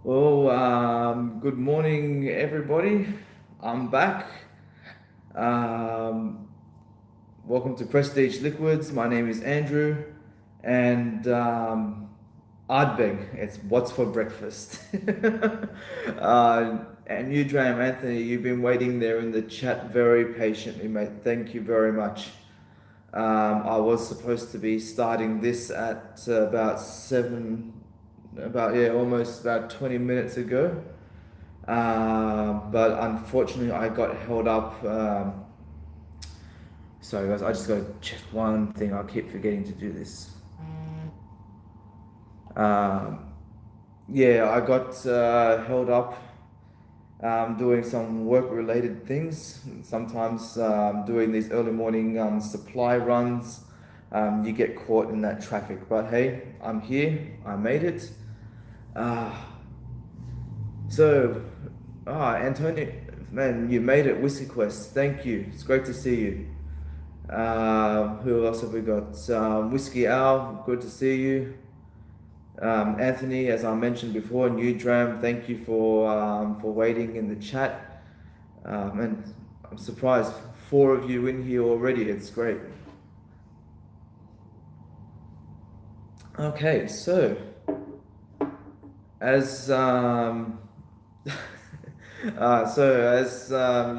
Good morning, everybody. I'm back. Um, Welcome to Prestige Liquids. My name is Andrew, and Ardbeg. It's what's for breakfast. And you, Dram Anthony, you've been waiting there in the chat very patiently, mate. Thank you very much. I was supposed to be starting this at about almost about 20 minutes ago. But unfortunately, I got held up. Sorry, guys, I just got to check one thing. I keep forgetting to do this. Um, yeah, I got held up doing some work-related things. Sometimes doing these early morning supply runs, you get caught in that traffic. But hey, I'm here. I made it. Uh, so, Antonio, man, you made it, Whiskey Quest. Thank you. It's great to see you. Who else have we got? Whiskey Owl, good to see you. Anthony, as I mentioned before, New Dram, thank you for waiting in the chat. And I'm surprised, four of you in here already. It's great. Okay, so as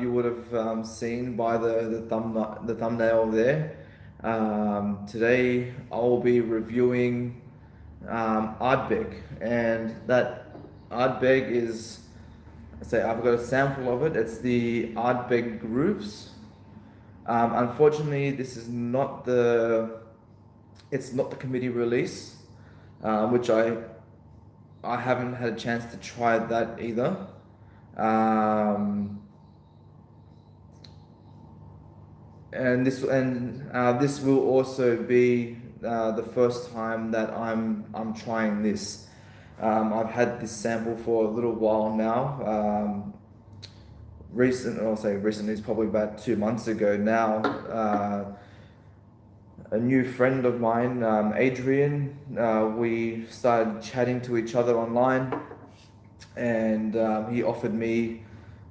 you would have seen by the thumbnail there, today I'll be reviewing Ardbeg, and that Ardbeg is, I've got a sample of it. It's the Ardbeg Grooves. Unfortunately, this is not it's not the committee release, which I haven't had a chance to try that either. And this will also be the first time that I'm trying this. I've had this sample for a little while now. I'll say recently, it's probably about 2 months ago now. A new friend of mine, Adrian, we started chatting to each other online, and he offered me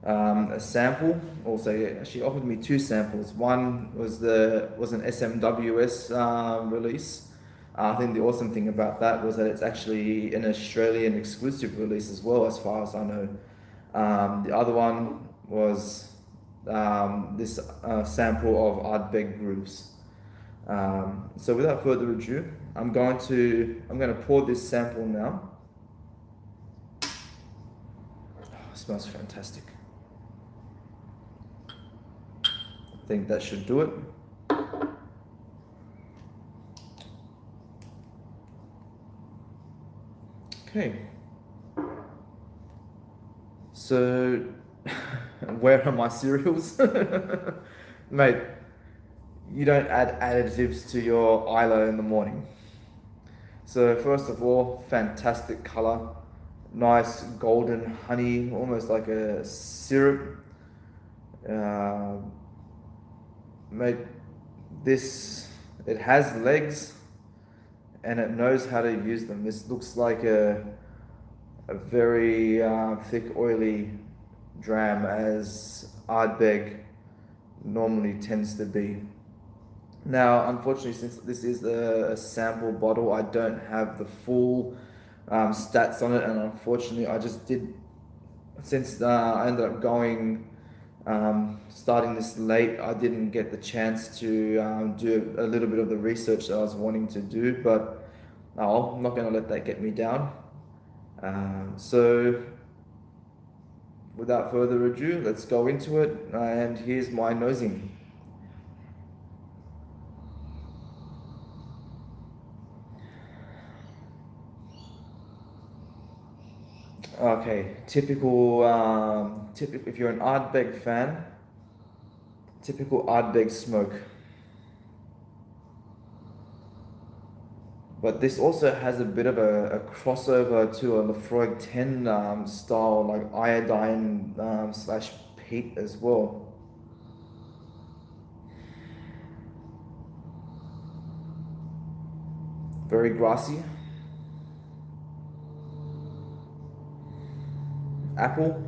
a sample. Also, she offered me two samples. One was an SMWS release. I think the awesome thing about that was that it's actually an Australian exclusive release as well, as far as I know. The other one was this sample of Ardbeg Grooves. So without further ado, I'm going to pour this sample now. Oh, it smells fantastic. I think that should do it. Okay. So, where are my cereals? Mate, you don't add additives to your Isla in the morning. So first of all, fantastic color, nice golden honey, almost like a syrup. Mate, it has legs, and it knows how to use them. This looks like a very thick, oily dram, as Ardbeg normally tends to be. Now, unfortunately, since this is a sample bottle, I don't have the full stats on it, and unfortunately, I just did, since I ended up starting this late, I didn't get the chance to do a little bit of the research that I was wanting to do, but no, I'm not going to let that get me down. So, without further ado, let's go into it, and here's my nosing. Okay, typical, if you're an Ardbeg fan, typical Ardbeg smoke. But this also has a bit of a crossover to a Lefroy 10 style, like iodine slash peat as well. Very grassy. apple.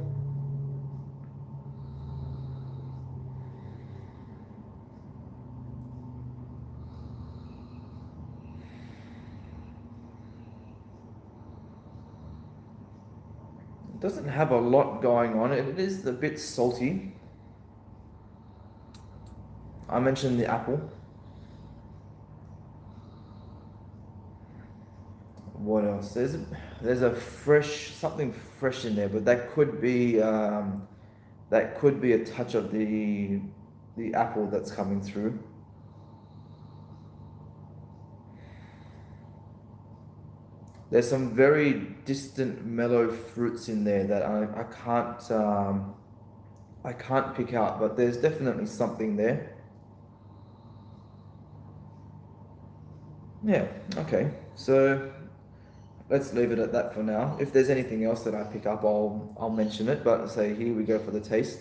It doesn't have a lot going on. It is a bit salty. I mentioned the apple. What else? There's a something fresh in there, but that could be a touch of the apple that's coming through. There's some very distant mellow fruits in there that I can't pick out, but there's definitely something there. Yeah, okay. So let's leave it at that for now. If there's anything else that I pick up, I'll mention it. But say here we go for the taste.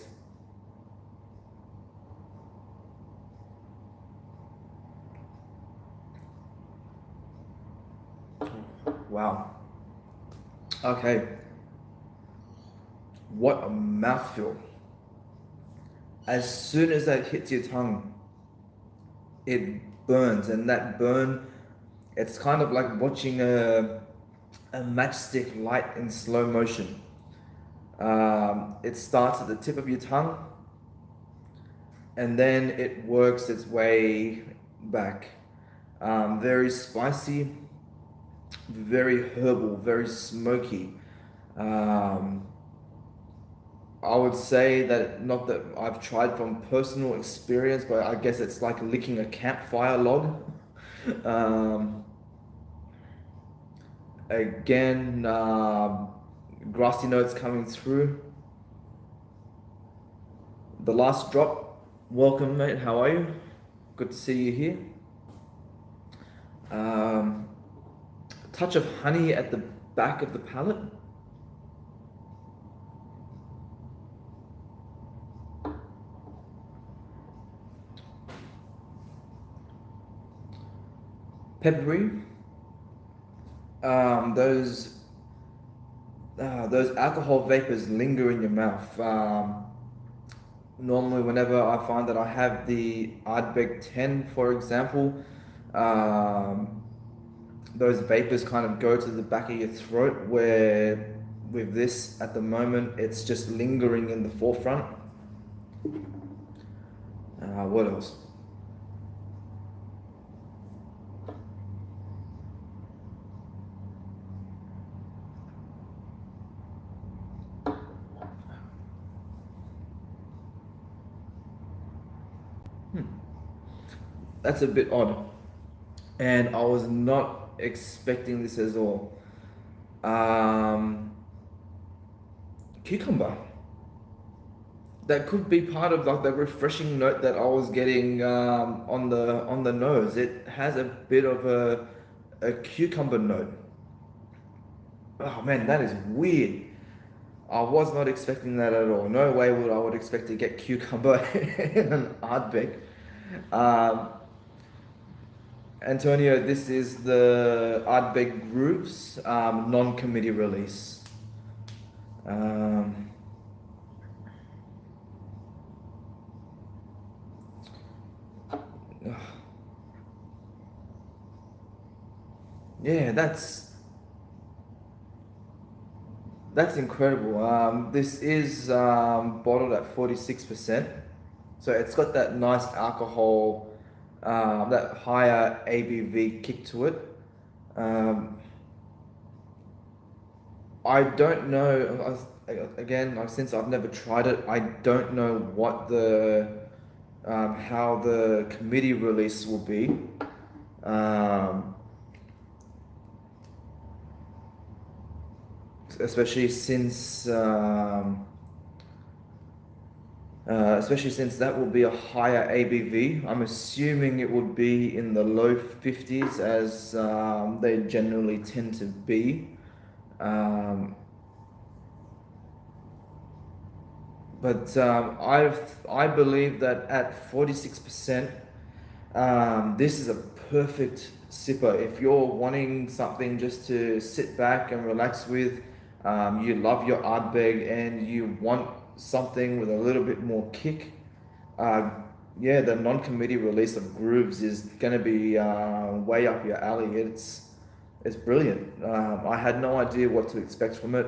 Wow. Okay. What a mouthfeel. As soon as that hits your tongue, it burns, and that burn, it's kind of like watching a matchstick light in slow motion. It starts at the tip of your tongue, and then it works its way back. Very spicy, very herbal, very smoky. I would say that, not that I've tried from personal experience, but I guess it's like licking a campfire log. Again, grassy notes coming through. The last drop. Welcome, mate. How are you? Good to see you here. Touch of honey at the back of the palate. Peppery. Those alcohol vapors linger in your mouth. Normally, whenever I find that I have the Ardbeg 10, for example, those vapors kind of go to the back of your throat, where with this at the moment, it's just lingering in the forefront. What else? That's a bit odd, and I was not expecting this at all. Cucumber. That could be part of like the refreshing note that I was getting on the nose. It has a bit of a cucumber note. Oh man, that is weird. I was not expecting that at all. No way would I would expect to get cucumber in an Ardbeg. Um, Antonio, this is the Ardbeg Group's non-committee release. Yeah, that's incredible. This is bottled at 46%, so it's got that nice alcohol, that higher ABV kick to it. I don't know. Again, like, since I've never tried it, I don't know what how the committee release will be. Especially since that will be a higher ABV. I'm assuming it would be in the low 50s, as they generally tend to be. But I believe that at 46%, this is a perfect sipper if you're wanting something just to sit back and relax with. you love your Ardbeg and you want something with a little bit more kick, uh, yeah, the non-committee release of Grooves is going to be way up your alley. It's brilliant. I had no idea what to expect from it.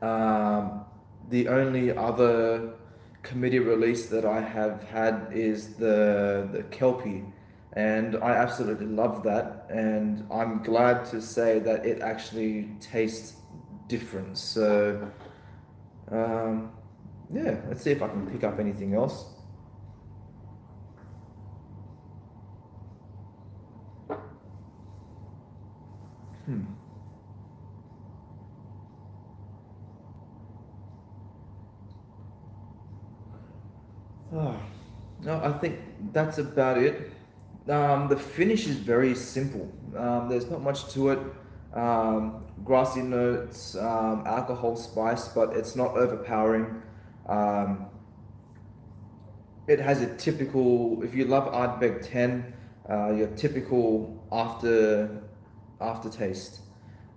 Um, the only other committee release that I have had is the Kelpie, and I absolutely love that. And I'm glad to say that it actually tastes different. So, um, yeah, let's see if I can pick up anything else. Hmm. Oh, no, I think that's about it. The finish is very simple. There's not much to it. Grassy notes, alcohol spice, but it's not overpowering. Um, it has a typical, if you love Ardbeg 10, your typical aftertaste.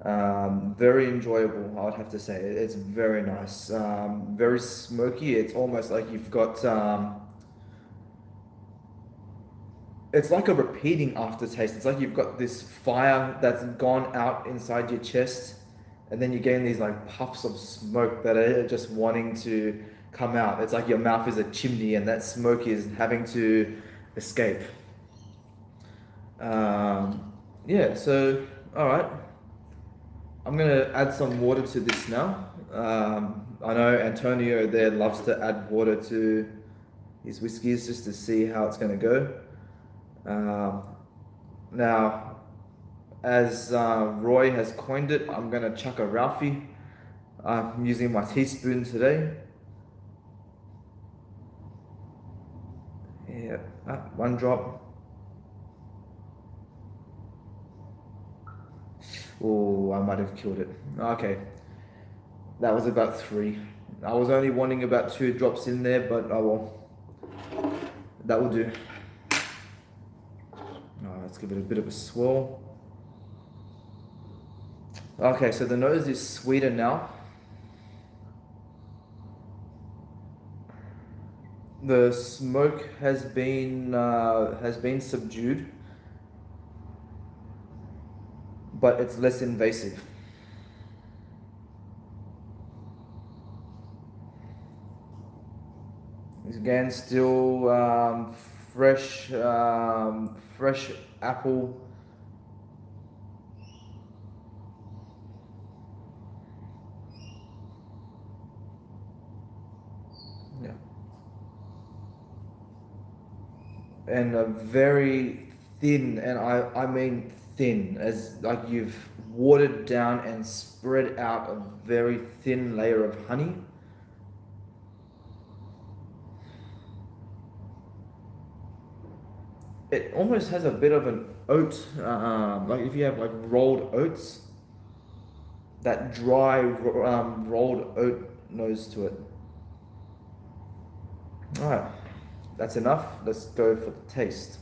Very enjoyable, I would have to say. It's very nice. Very smoky. It's almost like you've got it's like a repeating aftertaste. It's like you've got this fire that's gone out inside your chest, and then you're getting these like puffs of smoke that are just wanting to come out. It's like your mouth is a chimney, and that smoke is having to escape. Yeah, so, all right. I'm gonna add some water to this now. I know Antonio there loves to add water to his whiskeys just to see how it's gonna go. Um, Now, as Roy has coined it, I'm gonna chuck a Ralphie. I'm using my teaspoon today. Yeah, one drop. Oh, I might have killed it. Okay, that was about three. I was only wanting about two drops in there, but oh well, that will do. Let's give it a bit of a swirl. Okay, so the nose is sweeter now. The smoke has been subdued, but it's less invasive. Again, still fresh apple. Yeah, and a very thin, and I mean thin, as like you've watered down and spread out a very thin layer of honey. It almost has a bit of an oat, like if you have like rolled oats, that dry rolled oat nose to it. All right, that's enough. Let's go for the taste.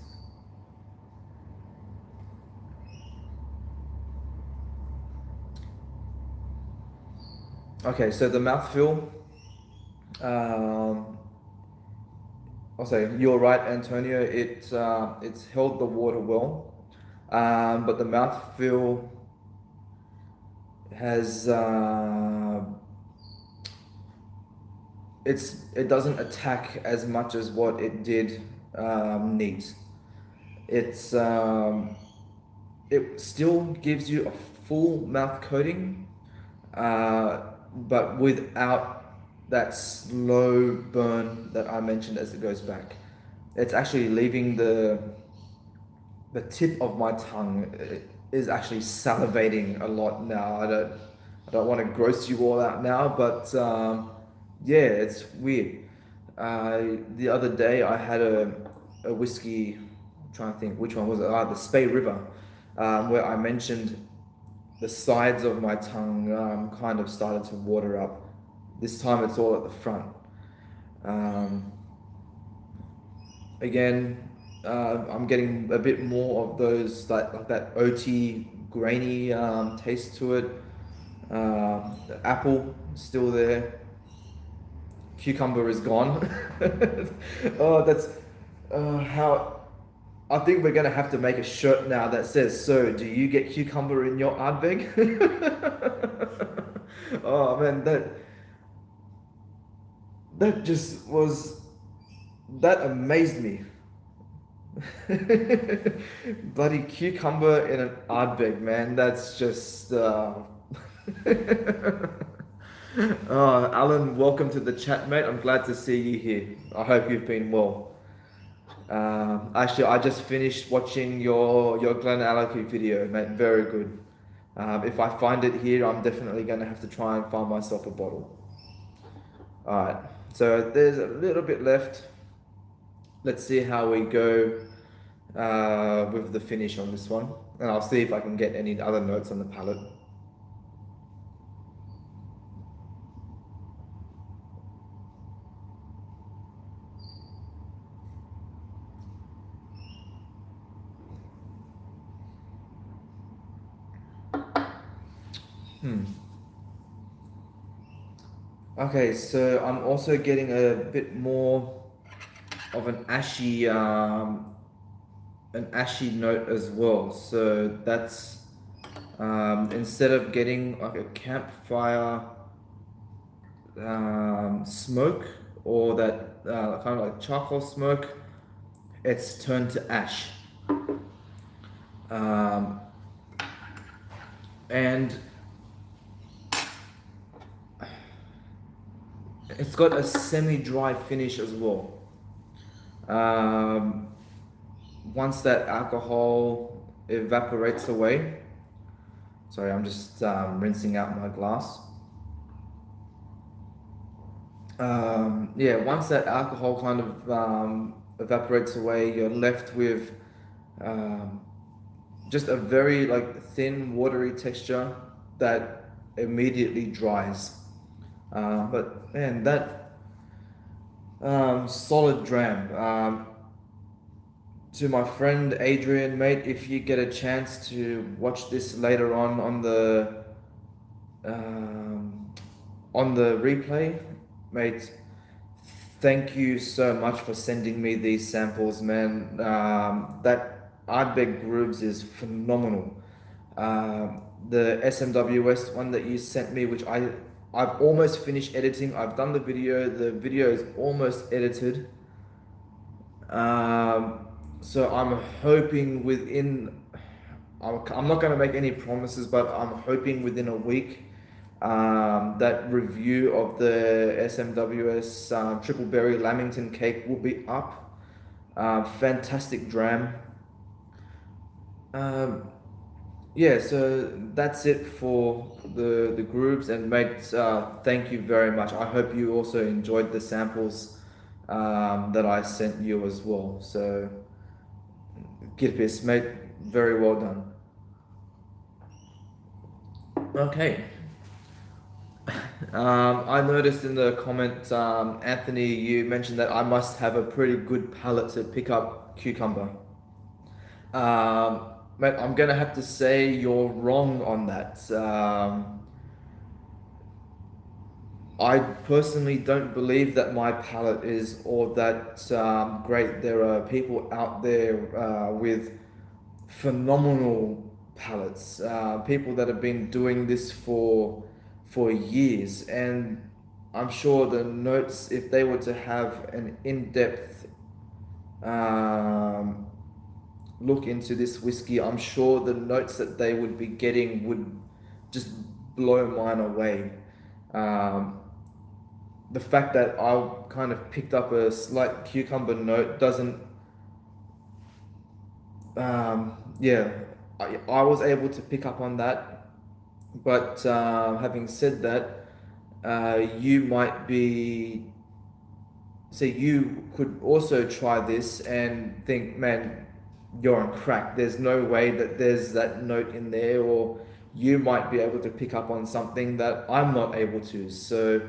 Okay, so the mouthfeel. Um, I'll say you're right, Antonio. It's held the water well, but the mouthfeel has it doesn't attack as much as what it did neat. It's it still gives you a full mouth coating, but without that slow burn that I mentioned as it goes back. It's actually leaving the tip of my tongue is actually salivating a lot now. I don't want to gross you all out now, but yeah, it's weird. The other day I had a whiskey. I'm trying to think which one was it. The Spey River, where I mentioned the sides of my tongue kind of started to water up. This time it's all at the front. Um, Again, I'm getting a bit more of those like that oaty, grainy taste to it. The apple still there. Cucumber is gone. Oh, that's how. I think we're gonna have to make a shirt now that says, "So, do you get cucumber in your Ardbeg?" Oh man, that just was that amazed me. Bloody cucumber in an Ardbeg, man. That's just. Alan, welcome to the chat, mate. I'm glad to see you here. I hope you've been well. Actually, I just finished watching your Glen Glenallachie video, mate. Very good. If I find it here, I'm definitely going to have to try and find myself a bottle. Alright, so there's a little bit left. Let's see how we go with the finish on this one. And I'll see if I can get any other notes on the palate. Okay, so I'm also getting a bit more of an ashy note as well. So that's instead of getting like a campfire smoke or that kind of like charcoal smoke, it's turned to ash. And it's got a semi-dry finish as well. Once that alcohol evaporates away, sorry, I'm just rinsing out my glass. Yeah, once that alcohol kind of evaporates away, you're left with just a very like thin, watery texture that immediately dries. But man, that solid dram. To my friend Adrian, mate, if you get a chance to watch this later on the replay, mate, thank you so much for sending me these samples, man. That Ardbeg Grooves is phenomenal. The SMWS one that you sent me, which I've almost finished editing. I've done the video. The video is almost edited. So I'm hoping within, I'm not going to make any promises, but I'm hoping within a week, that review of the SMWS Triple Berry Lamington Cake will be up. Fantastic dram. Yeah, so that's it for the grooves, and mate, thank you very much. I hope you also enjoyed the samples that I sent you as well. So, Kirpis, mate, very well done. Okay. I noticed in the comment, Anthony, you mentioned that I must have a pretty good palate to pick up cucumber. Mate, I'm gonna have to say you're wrong on that. I personally don't believe that my palate is all that great. There are people out there with phenomenal palates, people that have been doing this for years, and I'm sure the notes, if they were to have an in-depth look into this whiskey, I'm sure the notes that they would be getting would just blow mine away. The fact that I kind of picked up a slight cucumber note doesn't, yeah, I was able to pick up on that. But having said that, you might be, say, you could also try this and think, man, you're on crack. There's no way that there's that note in there, or you might be able to pick up on something that I'm not able to. So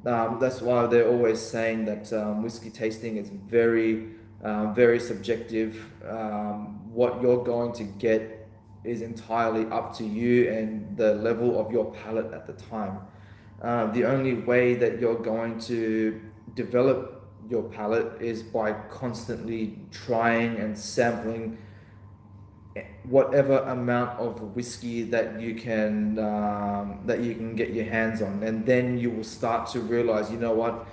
that's why they're always saying that whiskey tasting is very, very subjective. What you're going to get is entirely up to you and the level of your palate at the time. The only way that you're going to develop your palate is by constantly trying and sampling whatever amount of whiskey that you can get your hands on, and then you will start to realize, you know what,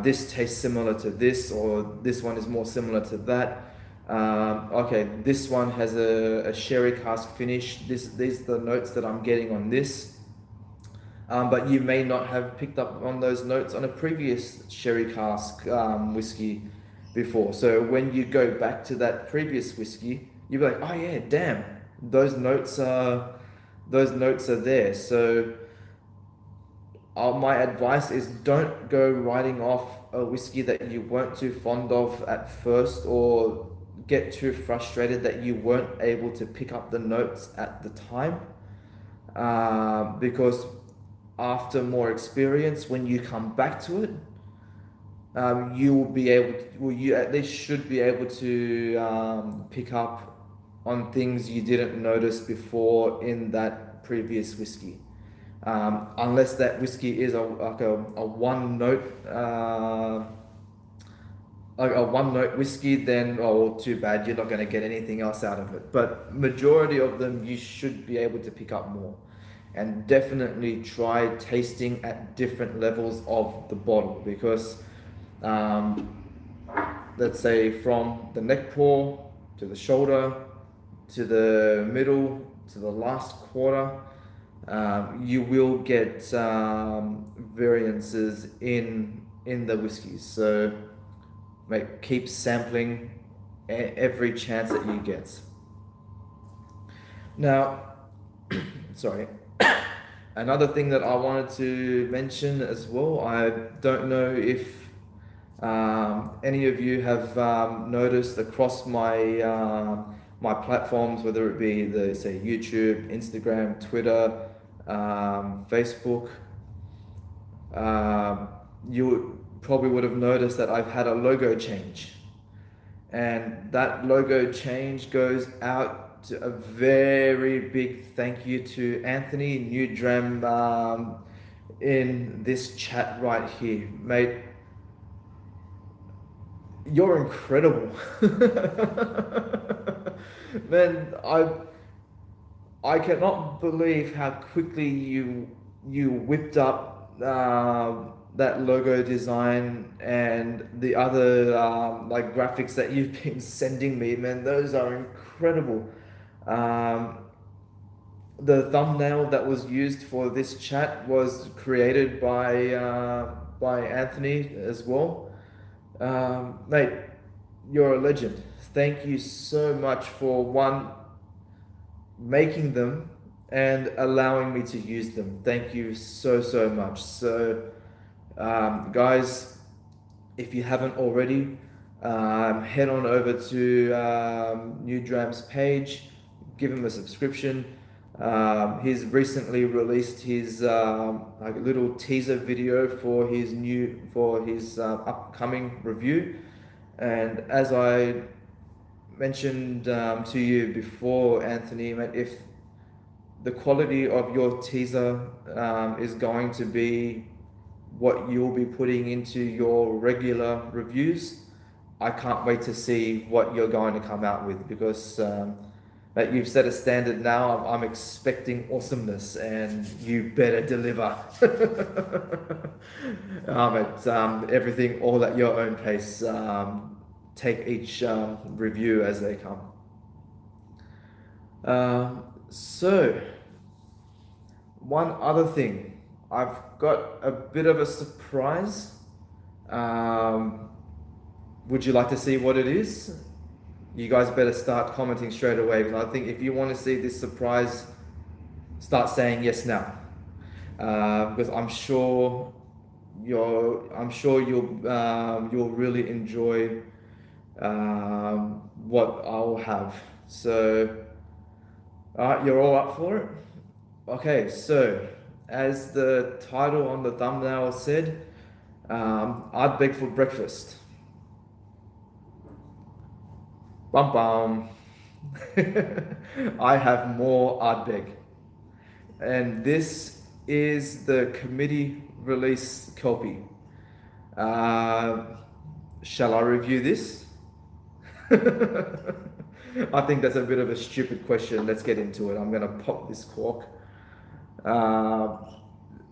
this tastes similar to this, or this one is more similar to that. Okay, this one has a sherry cask finish. These are the notes that I'm getting on this. But you may not have picked up on those notes on a previous sherry cask whiskey before. So when you go back to that previous whiskey, you'll be like, oh yeah, damn, those notes are there. So my advice is, don't go writing off a whiskey that you weren't too fond of at first, or get too frustrated that you weren't able to pick up the notes at the time, because after more experience, when you come back to it, you will be able to, well, you at least should be able to pick up on things you didn't notice before in that previous whiskey. Unless that whiskey is a one note, like a one note whiskey, then too bad, you're not going to get anything else out of it. But majority of them, you should be able to pick up more. And definitely try tasting at different levels of the bottle, because let's say from the neck pour to the shoulder to the middle to the last quarter, you will get variances in the whiskeys. So keep sampling every chance that you get. Now, sorry. Another thing that I wanted to mention as well, I don't know if any of you have noticed across my my platforms, whether it be say YouTube, Instagram, Twitter, Facebook, you probably would have noticed that I've had a logo change, and that logo change goes out to a very big thank you to Anthony Newdram in this chat right here. Mate, you're incredible. Man, I cannot believe how quickly you whipped up that logo design and the other like graphics that you've been sending me. Man, those are incredible. The thumbnail that was used for this chat was created by Anthony as well. Mate, you're a legend. Thank you so much for making them and allowing me to use them. Thank you so much. So guys, if you haven't already, head on over to Newdram's page, give him a subscription. He's recently released his like a little teaser video for his upcoming review, and as I mentioned to you before, Anthony, if the quality of your teaser is going to be what you'll be putting into your regular reviews, I can't wait to see what you're going to come out with, because that you've set a standard now. I'm expecting awesomeness, and you better deliver. Everything all at your own pace. Take each review as they come. So, one other thing, I've got a bit of a surprise. Would you like to see what it is? You guys better start commenting straight away, because I think if you want to see this surprise, start saying yes now, because I'm sure you'll really enjoy what I'll have. So, you're all up for it? Okay, so as the title on the thumbnail said, Ardbeg for breakfast. Bum bum. I have more Ardbeg. And this is the committee release Kelpie. Uh, shall I review this? I think that's a bit of a stupid question. Let's get into it. I'm going to pop this cork.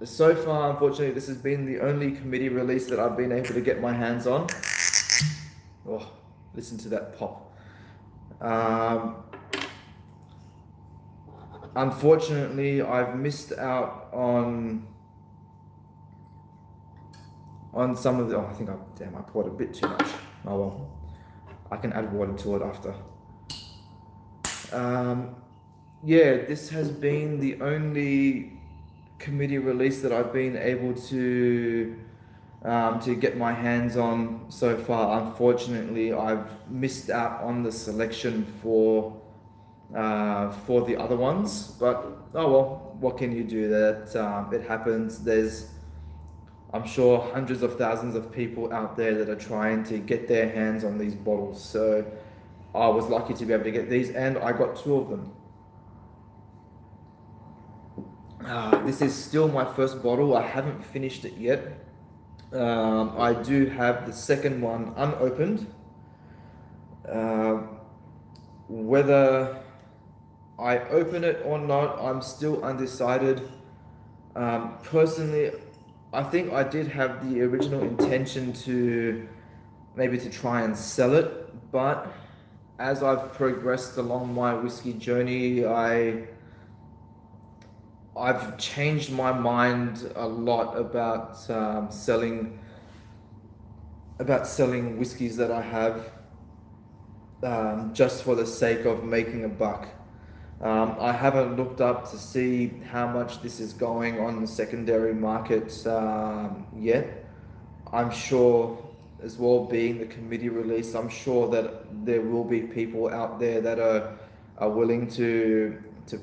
So far, unfortunately, this has been the only committee release that I've been able to get my hands on. Oh, listen to that pop. Unfortunately, I've missed out on some of the. Oh, I think I poured a bit too much. Oh well, I can add water to it after. Yeah, this has been the only committee release that I've been able to get my hands on so far. Unfortunately, I've missed out on the selection for the other ones, but oh well, what can you do? That it happens. I'm sure hundreds of thousands of people out there that are trying to get their hands on these bottles. So I was lucky to be able to get these, and I got two of them. This is still my first bottle. I haven't finished it yet. I do have the second one unopened. Whether I open it or not, I'm still undecided. Personally, I think I did have the original intention to maybe to try and sell it, but as I've progressed along my whiskey journey, I've changed my mind a lot about selling whiskeys that I have just for the sake of making a buck. I haven't looked up to see how much this is going on the secondary market yet. I'm sure, as well, being the committee release, I'm sure that there will be people out there that are willing to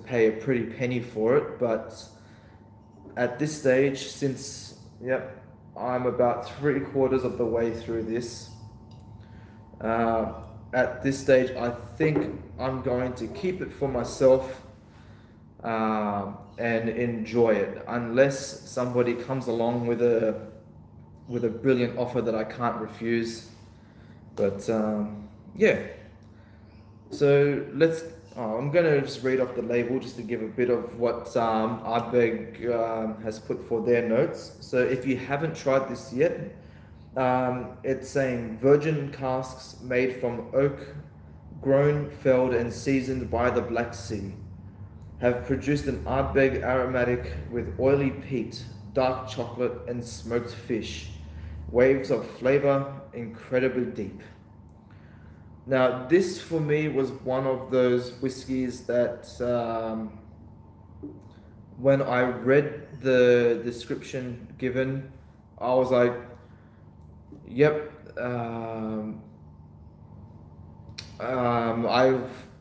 pay a pretty penny for it. But at this stage, since I'm about 3/4 of the way through this, at this stage, I think I'm going to keep it for myself and enjoy it, unless somebody comes along with a brilliant offer that I can't refuse. But yeah, so I'm going to just read off the label just to give a bit of what Ardbeg has put for their notes. So if you haven't tried this yet, it's saying virgin casks made from oak, grown, felled, and seasoned by the Black Sea, have produced an Ardbeg aromatic with oily peat, dark chocolate, and smoked fish. Waves of flavor, incredibly deep. Now, this for me was one of those whiskies that when I read the description given, I was like, yep,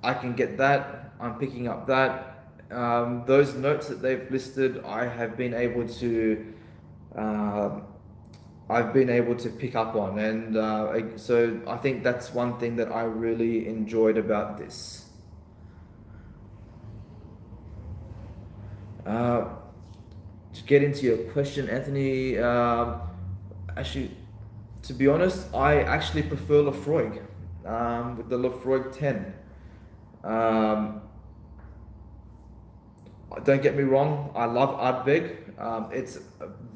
I can get that. I'm picking up that. Those notes that they've listed, I've been able to pick up on, and so I think that's one thing that I really enjoyed about this. To get into your question, Anthony, actually, to be honest, I actually prefer Lafroig with the Lafroig 10. Don't get me wrong, I love Ardbeg. It's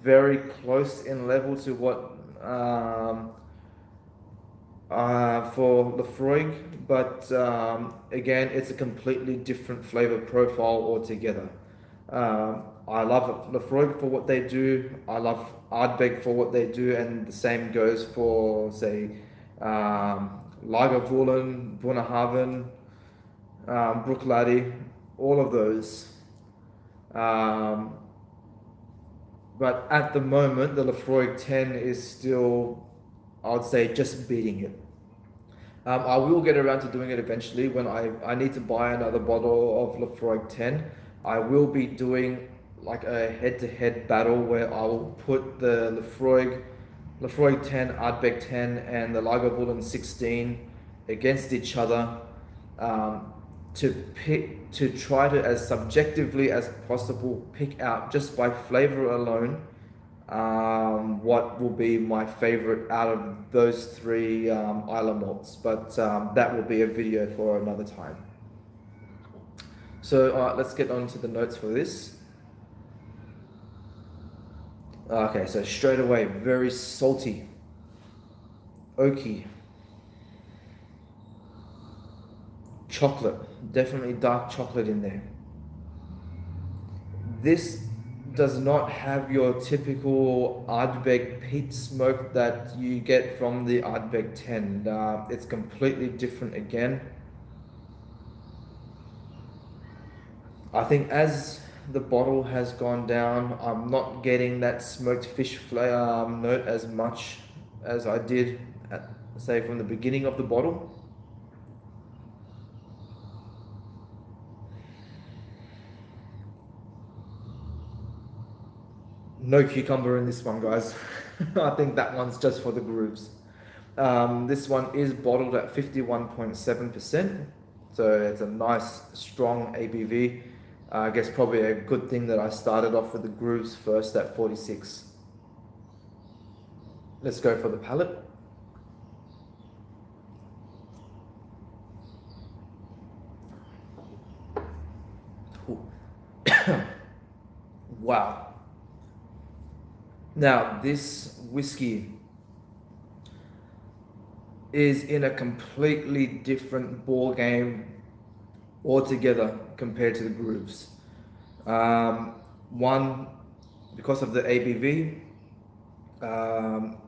very close in level to what for Lafroig, but again, it's a completely different flavor profile altogether. I love Lafroig for what they do. I love Ardbeg for what they do, and the same goes for, say, Lagervullen, Bunnahabhain, Bruichladdich, all of those. But at the moment, the Lafroig 10 is still, I would say, just beating it. I will get around to doing it eventually when I need to buy another bottle of Lafroig 10. I will be doing like a head-to-head battle where I will put the Lafroig 10, Ardbeg 10, and the Lagervullen 16 against each other. to try to, as subjectively as possible, pick out just by flavor alone what will be my favorite out of those three Isla malts. But that will be a video for another time. So let's get on to the notes for this. Okay, so straight away, very salty, oaky, chocolate, definitely dark chocolate in there. This does not have your typical Ardbeg peat smoke that you get from the Ardbeg 10. It's completely different again. I think as the bottle has gone down, I'm not getting that smoked fish flavor note as much as I did at, say, from the beginning of the bottle. No cucumber in this one, guys. I think that one's just for the grooves. This one is bottled at 51.7%, so it's a nice strong ABV. I guess probably a good thing that I started off with the grooves first at 46. Let's go for the palate. Wow. Now, this whiskey is in a completely different ball game altogether compared to the grooves. One, because of the ABV,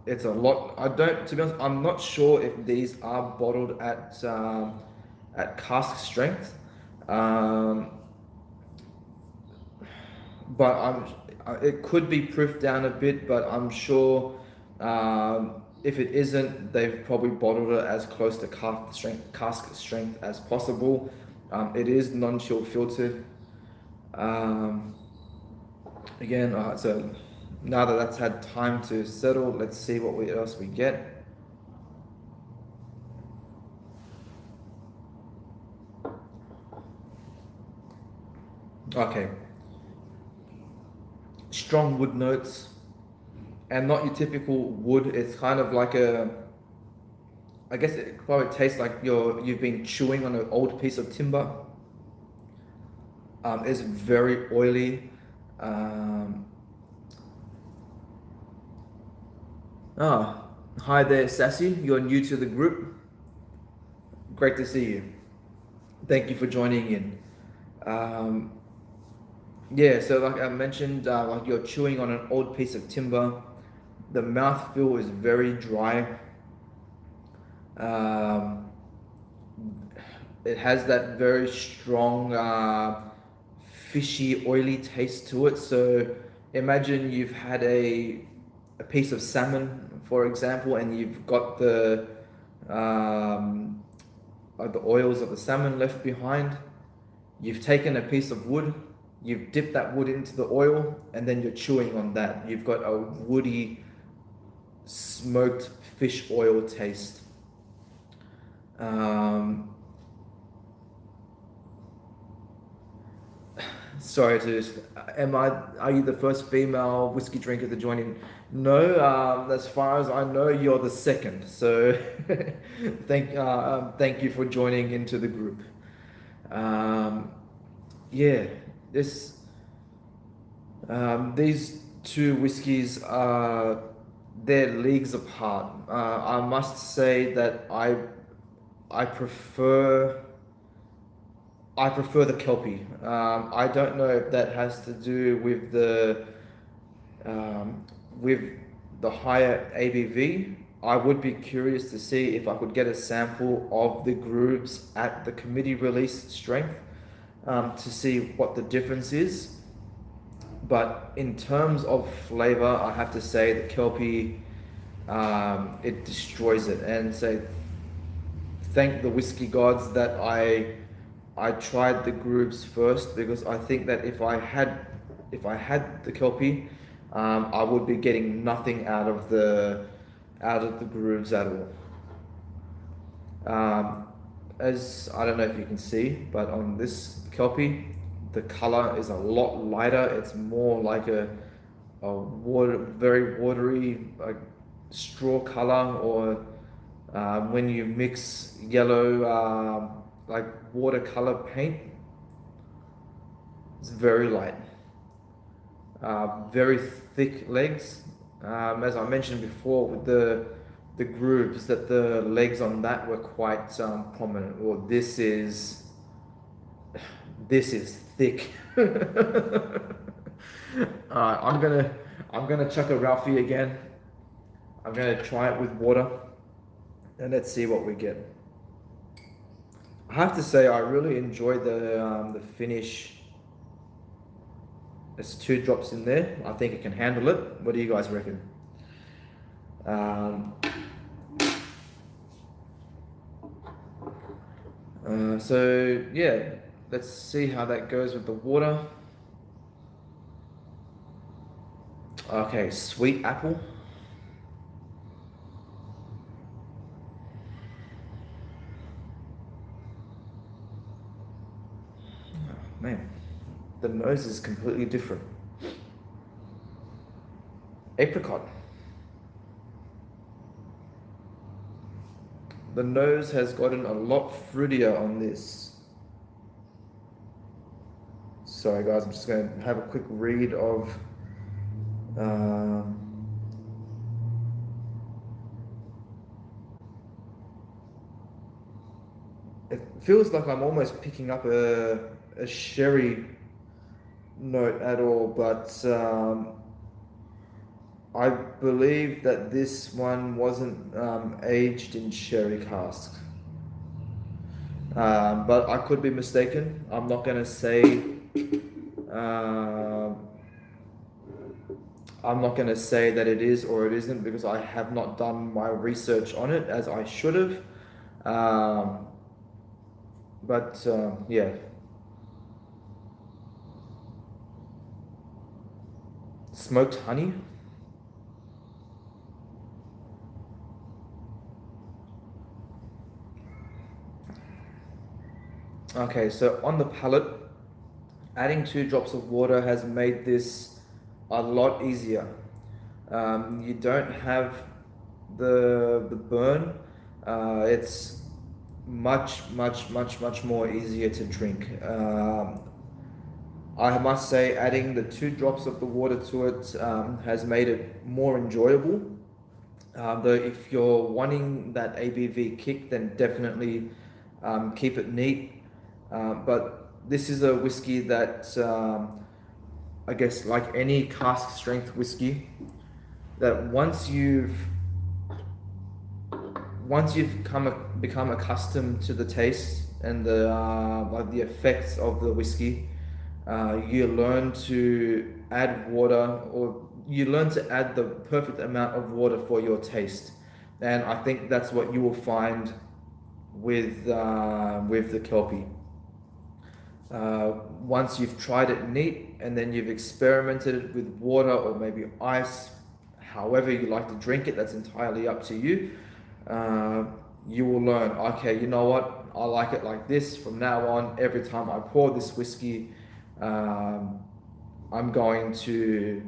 it's a lot. To be honest, I'm not sure if these are bottled at cask strength, but it could be proofed down a bit, but I'm sure if it isn't, they've probably bottled it as close to cask strength as possible. It is non-chill filtered. Again, so now that that's had time to settle, let's see what else we get. Okay. Strong wood notes, and not your typical wood. It's kind of like I guess it probably tastes like you've been chewing on an old piece of timber. It's very oily. Hi there, Sassy. You're new to the group. Great to see you. Thank you for joining in. Yeah, so like I mentioned, like you're chewing on an old piece of timber. The mouthfeel is very dry. It has that very strong, fishy, oily taste to it. So imagine you've had a piece of salmon, for example, and you've got the oils of the salmon left behind. You've taken a piece of wood, you've dipped that wood into the oil, and then you're chewing on that. You've got a woody, smoked fish oil taste. Sorry are you the first female whiskey drinker to join in? No, as far as I know, you're the second. So thank you for joining into the group. Yeah, these two whiskies are, they're leagues apart. I must say that I prefer the Kelpie. I don't know if that has to do with the higher ABV. I would be curious to see if I could get a sample of the grooves at the committee release strength to see what the difference is. But in terms of flavor, I have to say the Kelpie, it destroys it. And say, thank the whiskey gods that I tried the grooves first, because I think that if I had the Kelpie, I would be getting nothing out of the grooves at all. as I don't know if you can see, but on this Kelpie, the color is a lot lighter. It's more like a very watery, like straw color, or when you mix yellow, like watercolor paint, it's very light. Very thick legs. As I mentioned before, with the grooves, that the legs on that were quite prominent. Well, this is thick. I'm gonna chuck a Ralphie again. I'm gonna try it with water, and let's see what we get. I have to say, I really enjoy the finish. There's 2 drops in there. I think it can handle it. What do you guys reckon? So yeah, let's see how that goes with the water. Okay, sweet apple. Oh, man, the nose is completely different. Apricot. The nose has gotten a lot fruitier on this. Sorry guys, I'm just going to have a quick read of it feels like I'm almost picking up a sherry note at all, but I believe that this one wasn't aged in sherry cask. But I could be mistaken. I'm not going to say that it is or it isn't, because I have not done my research on it as I should have. Yeah. Smoked honey. Okay, so on the palate, adding 2 drops of water has made this a lot easier. You don't have the burn. It's much more easier to drink. I must say, adding the 2 drops of the water to it has made it more enjoyable. Though if you're wanting that ABV kick, then definitely keep it neat. But this is a whiskey that, I guess, like any cask strength whiskey, that once you've become accustomed to the taste and the effects of the whiskey, you learn to add water, or you learn to add the perfect amount of water for your taste. And I think that's what you will find with the Kelpie. Once you've tried it neat, and then you've experimented it with water or maybe ice, however you like to drink it, that's entirely up to you. You will learn, okay, you know what, I like it like this. From now on, every time I pour this whiskey, I'm going to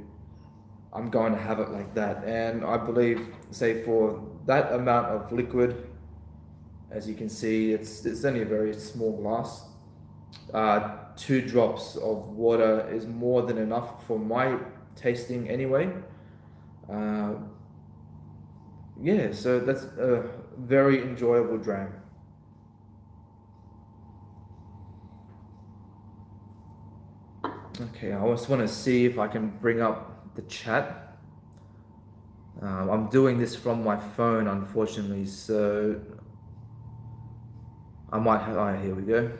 have it like that. And I believe, say, for that amount of liquid, as you can see, it's only a very small glass. 2 drops of water is more than enough for my tasting anyway. Yeah, so that's a very enjoyable dram. Okay, I just want to see if I can bring up the chat. I'm doing this from my phone, unfortunately, so I might have. Alright, here we go.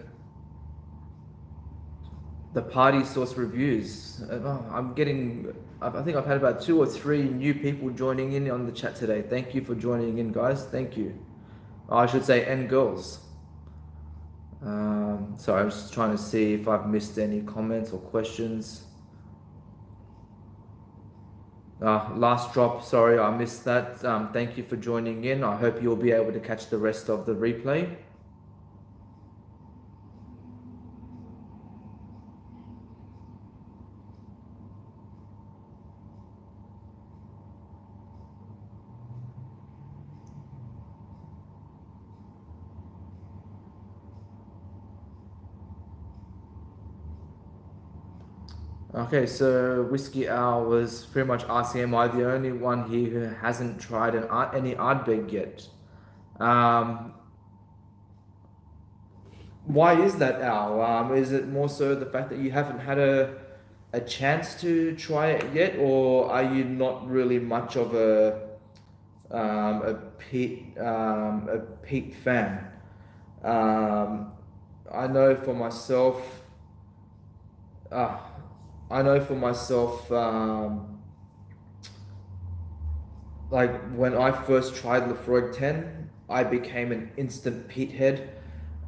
The party source reviews. I think I've had about 2 or 3 new people joining in on the chat today. Thank you for joining in, guys. Thank you. I should say, and girls. Sorry, I'm just trying to see if I've missed any comments or questions. Last drop, sorry, I missed that. Thank you for joining in. I hope you'll be able to catch the rest of the replay. Okay, so Whiskey Owl was pretty much asking, am I the only one here who hasn't tried any Ardbeg yet? Um, why is that, Al? Is it more so the fact that you haven't had a chance to try it yet, or are you not really much of a peat fan? Um, I know for myself. Uh, I know for myself. Like when I first tried Lefroy 10, I became an instant peat head.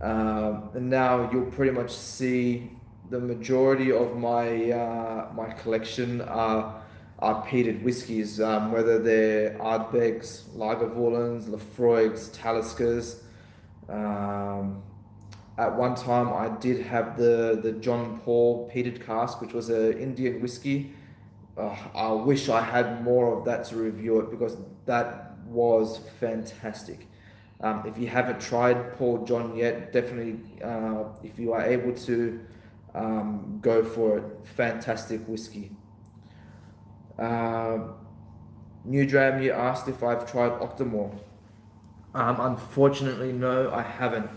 And now you'll pretty much see the majority of my collection are peated whiskies, whether they're Ardbegs, Lagervorlens, Lefroy's, Taliskers. Um, at one time, I did have the John Paul peated cask, which was an Indian whiskey. I wish I had more of that to review it because that was fantastic. If you haven't tried Paul John yet, definitely, if you are able to, go for it. Fantastic whiskey. Uh, New Dram, you asked if I've tried Octomore. Unfortunately, no, I haven't.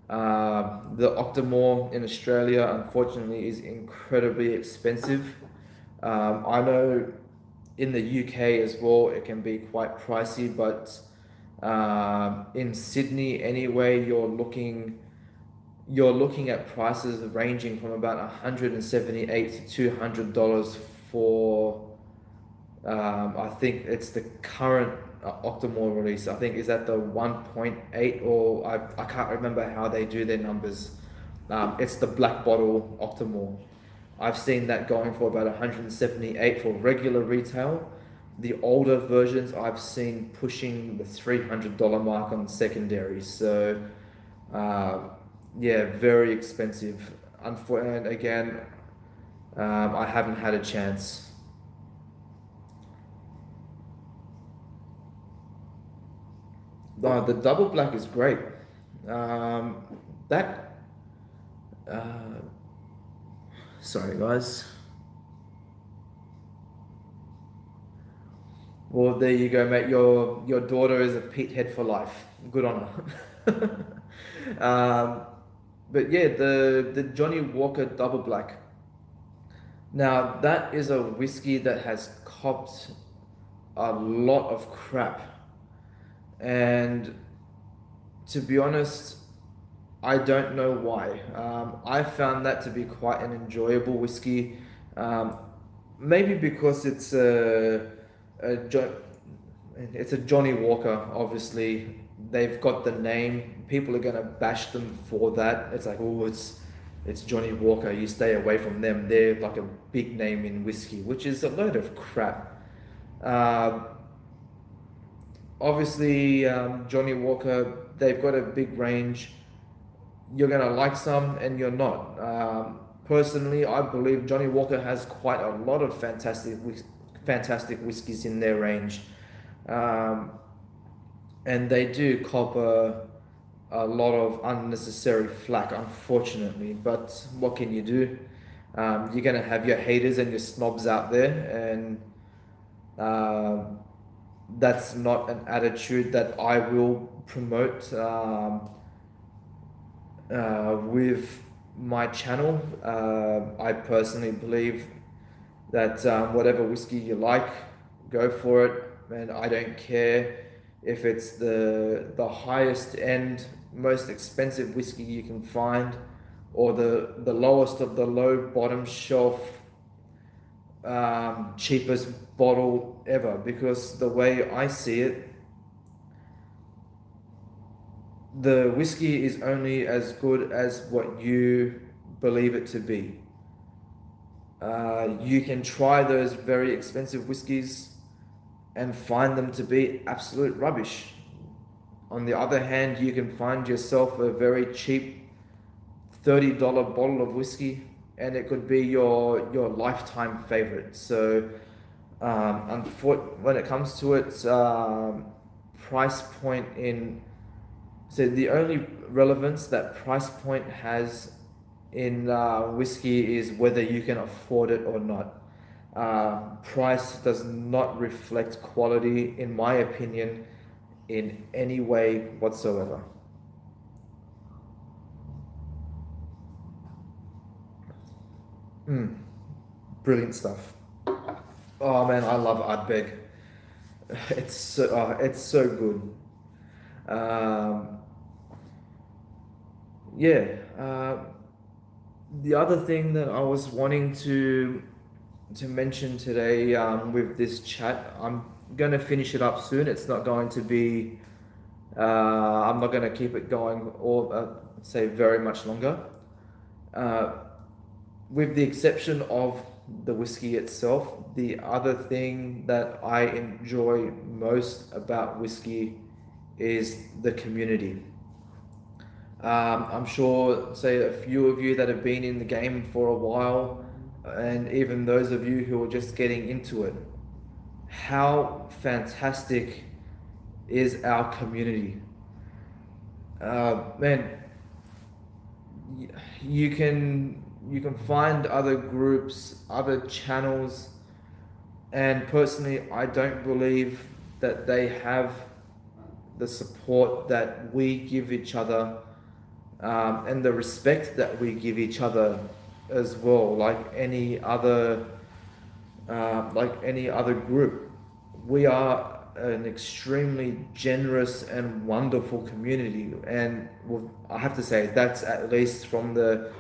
The Octomore in Australia, unfortunately, is incredibly expensive. I know in the UK as well, it can be quite pricey, but in Sydney anyway, you're looking at prices ranging from about $178 to $200 for I think it's the current Octomore release. I think is that the 1.8 or I can't remember how they do their numbers. It's the black bottle Octomore. I've seen that going for about 178 for regular retail. The older versions I've seen pushing the $300 mark on secondary. So, uh, yeah, very expensive. And again, I haven't had a chance. The double black is great. Um, that, uh, sorry guys. Well, there you go, mate. Your daughter is a Pete head for life. Good on her. um, but yeah, the Johnny Walker Double Black. Now that is a whiskey that has copped a lot of crap, and to be honest, I don't know why. I found that to be quite an enjoyable whiskey. Um, Maybe because a jo- it's a Johnny Walker. Obviously, they've got the name. People are gonna bash them for that. It's like, oh, it's Johnny Walker. You stay away from them. They're like a big name in whiskey, which is a load of crap. Uh, Obviously, Johnny Walker. They've got a big range. You're gonna like some, and you're not. Personally, I believe Johnny Walker has quite a lot of fantastic whiskies in their range. Um, and they do cop a lot of unnecessary flack, unfortunately. But what can you do? You're gonna have your haters and your snobs out there, and um that's not an attitude that I will promote with my channel. I personally believe that whatever whiskey you like, go for it, and I don't care if it's the highest end, most expensive whiskey you can find, or the lowest of the low bottom shelf, cheapest bottle ever. Because the way I see it, the whiskey is only as good as what you believe it to be. You can try those very expensive whiskies and find them to be absolute rubbish. On the other hand, you can find yourself a very cheap $30 bottle of whiskey, and it could be your lifetime favorite. So, when it comes to its price point in, so the only relevance that price point has in whiskey is whether you can afford it or not. Price does not reflect quality, in my opinion, in any way whatsoever. Brilliant stuff. Oh man, I love Ardbeg. It's so good. Um, yeah. The other thing that I was wanting to mention today with this chat, I'm gonna finish it up soon. It's not going to be. I'm not gonna keep it going or say very much longer. Uh, with the exception of the whiskey itself, the other thing that I enjoy most about whiskey is the community. I'm sure, say, a few of you that have been in the game for a while, and even those of you who are just getting into it, how fantastic is our community. Man, you can find other groups, other channels, and personally, I don't believe that they have the support that we give each other, and the respect that we give each other as well. Like any other group, we are an extremely generous and wonderful community, and I have to say that's at least from the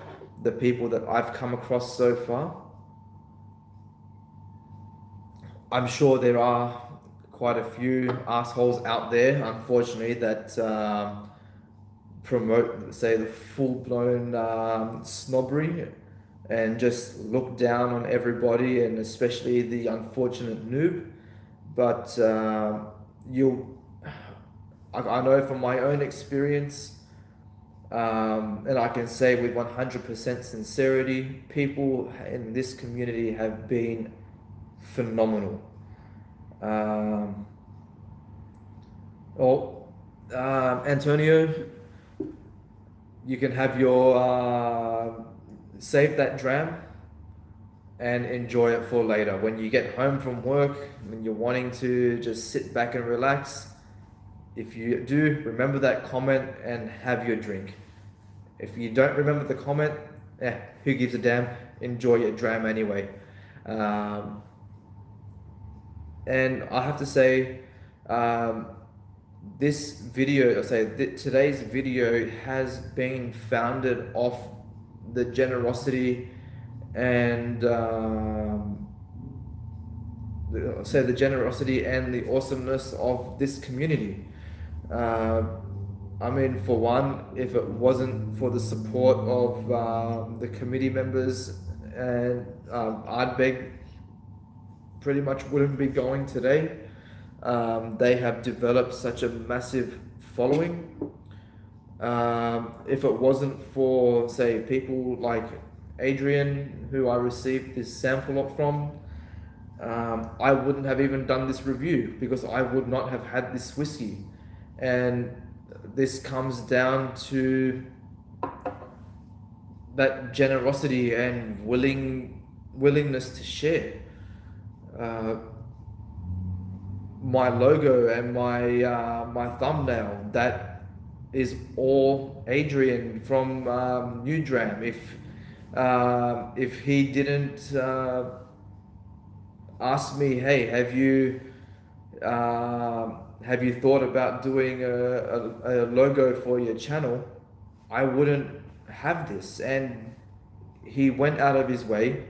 people that I've come across so far. I'm sure there are quite a few assholes out there, unfortunately, that promote, say, the full blown snobbery and just look down on everybody, and especially the unfortunate noob. But I know from my own experience, and I can say with 100% sincerity, people in this community have been phenomenal. Um, Antonio, you can have your save that dram and enjoy it for later. When you get home from work, when you're wanting to just sit back and relax, if you do, remember that comment and have your drink. If you don't remember the comment, who gives a damn? Enjoy your dram anyway. Um, and I have to say, this video, today's video has been founded off the generosity and the generosity and the awesomeness of this community. I mean, for one, if it wasn't for the support of the committee members and Ardbeg pretty much wouldn't be going today. They have developed such a massive following. If it wasn't for, say, people like Adrian, who I received this sample from, I wouldn't have even done this review because I would not have had this whiskey. And this comes down to that generosity and willingness to share. My logo and my thumbnail, that is all Adrian from New Dram. If he didn't ask me, hey, have you thought about doing a logo for your channel, I wouldn't have this. And he went out of his way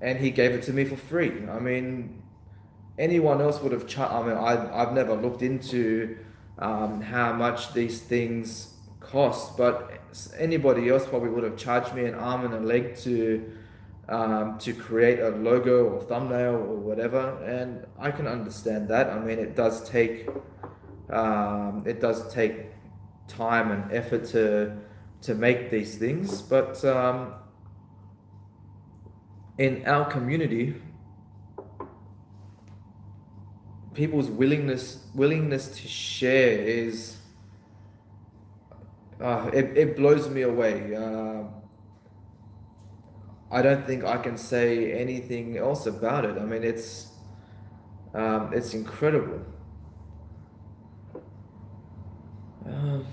and he gave it to me for free. I mean, anyone else would have I've never looked into how much these things cost, but anybody else probably would have charged me an arm and a leg to create a logo or thumbnail or whatever, and I can understand that. I mean, it does take time and effort to make these things, but in our community, people's willingness to share is it blows me away. I don't think I can say anything else about it. I mean, it's incredible. Um,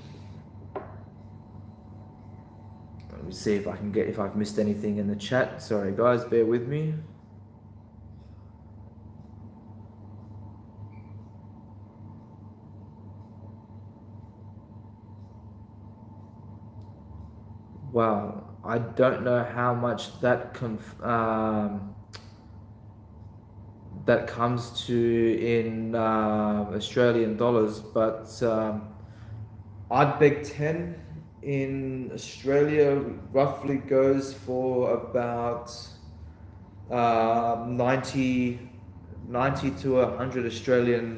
Let me see if I can get, if I've missed anything in the chat. Sorry guys, bear with me. Wow, I don't know how much that that comes to in Australian dollars, but Ardbeg 10 in Australia roughly goes for about 90 to 100 Australian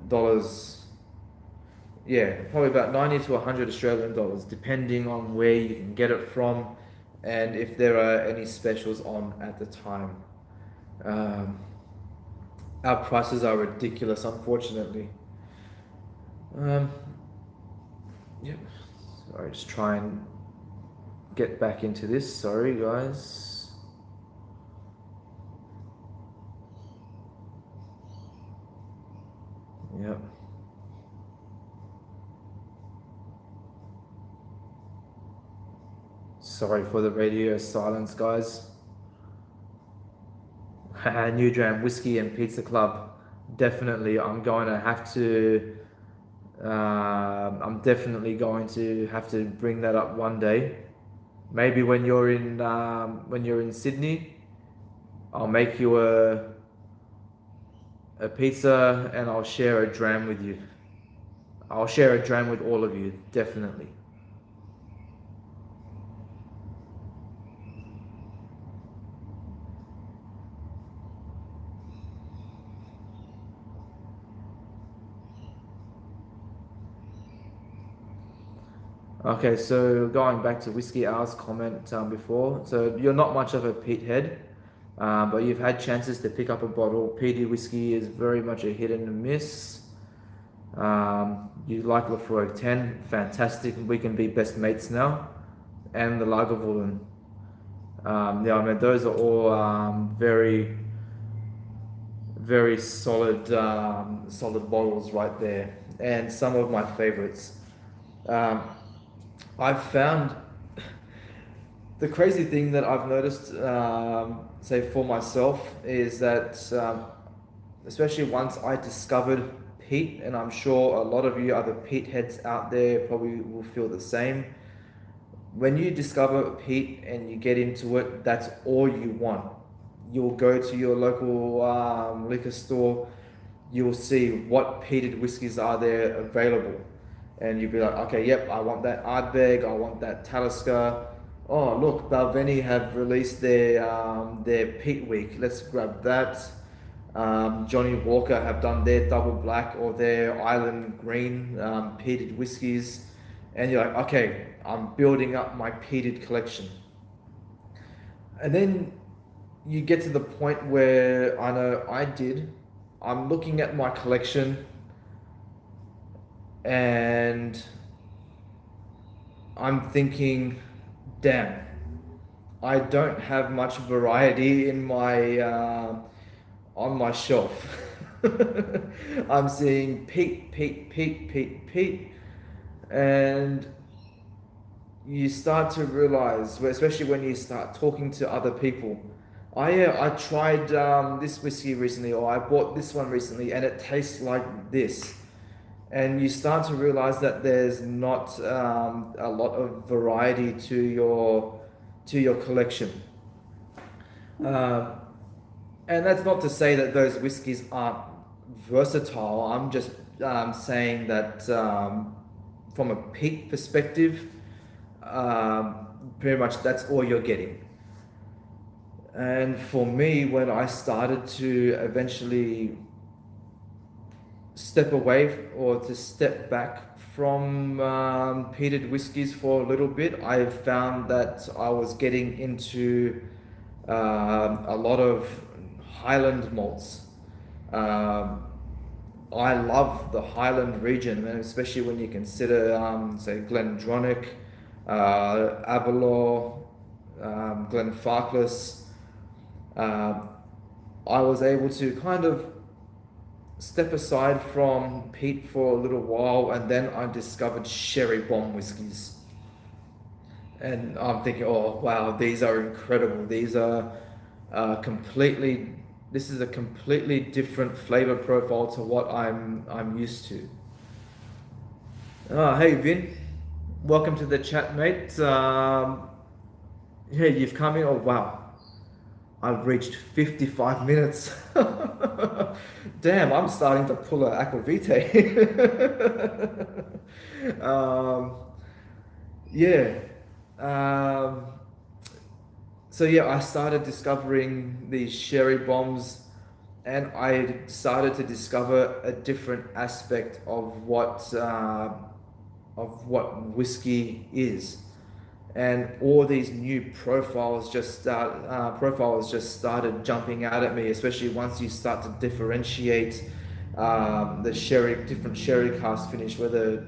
dollars. Yeah, probably about 90 to 100 Australian dollars, depending on where you can get it from and if there are any specials on at the time. Um, our prices are ridiculous, unfortunately. Yep. Sorry, just try and get back into this. Sorry, guys. Yep. Sorry for the radio silence, guys. New Dram Whiskey and Pizza Club. Definitely, I'm going to have to. I'm definitely going to have to bring that up one day. Maybe when you're in Sydney, I'll make you a pizza and I'll share a dram with you. I'll share a dram with all of you, definitely. Okay, so going back to Whiskey Hour's comment before, so you're not much of a peat head, but you've had chances to pick up a bottle. Peaty whiskey is very much a hit and a miss. You like Lafroig 10, fantastic. We can be best mates now, and the Lagavulin. Yeah, I mean those are all very, very solid, solid bottles right there, and some of my favorites. I've found the crazy thing that I've noticed, say for myself, is that especially once I discovered peat, and I'm sure a lot of you other peat heads out there probably will feel the same. When you discover peat and you get into it, that's all you want. You'll go to your local liquor store, you'll see what peated whiskies are there available. And you'll be like, okay, yep, I want that Ardbeg, I want that Talisker. Oh, look, Balvenie have released their peat week. Let's grab that. Johnny Walker have done their double black or their island green peated whiskies. And you're like, okay, I'm building up my peated collection. And then you get to the point where I know I'm looking at my collection and I'm thinking, damn, I don't have much variety in my on my shelf. I'm seeing peat, and you start to realize, especially when you start talking to other people. I tried this whiskey recently, or I bought this one recently, and it tastes like this. And you start to realize that there's not a lot of variety to your collection. And that's not to say that those whiskies aren't versatile. I'm just saying that from a peat perspective, pretty much that's all you're getting. And for me, when I started to eventually step away or to step back from peated whiskies for a little bit, I found that I was getting into a lot of Highland malts. I love the Highland region, and especially when you consider, say, Glendronach, Aberlour, Glenfarclas, um, I was able to kind of step aside from peat for a little while, and then I discovered sherry bomb whiskies. And I'm thinking, oh wow, these are incredible. These are completely. This is a completely different flavor profile to what I'm used to. Hey Vin, welcome to the chat, mate. Yeah, you've come in. Oh wow, I've reached 55 minutes. Damn, I'm starting to pull a aquavite. um, yeah. Um, so yeah, I started discovering these sherry bombs, and I started to discover a different aspect of what whiskey is, and all these new profiles just started jumping out at me, especially once you start to differentiate the different sherry cask finish, whether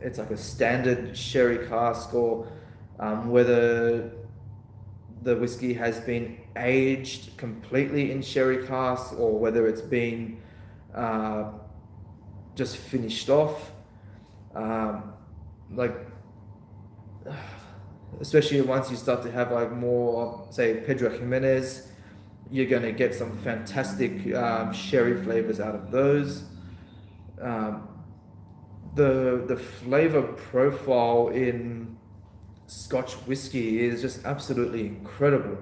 it's like a standard sherry cask or whether the whiskey has been aged completely in sherry cask or whether it's been uh, just finished off. Um, like, especially once you start to have like more, say, Pedro Jimenez, you're going to get some fantastic sherry flavors out of those. Um, the flavor profile in Scotch whiskey is just absolutely incredible,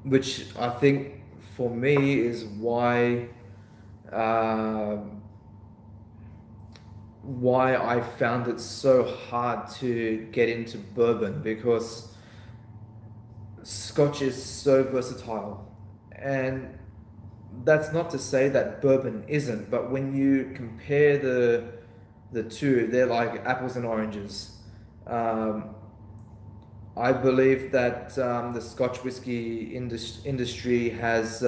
which I think for me is um why I found it so hard to get into bourbon, because Scotch is so versatile. And that's not to say that bourbon isn't, but when you compare the two, they're like apples and oranges. Um, I believe that the Scotch whiskey industry has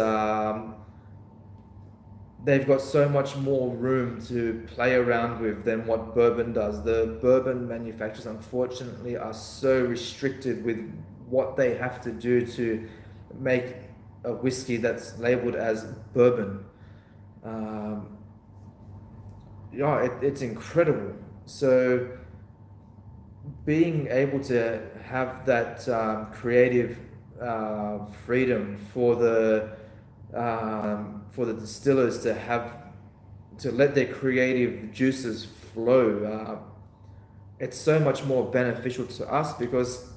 they've got so much more room to play around with than what bourbon does. The bourbon manufacturers, unfortunately, are so restricted with what they have to do to make a whiskey that's labeled as bourbon. Um, yeah, it's incredible. So being able to have that creative freedom for the distillers to have to let their creative juices flow, it's so much more beneficial to us, because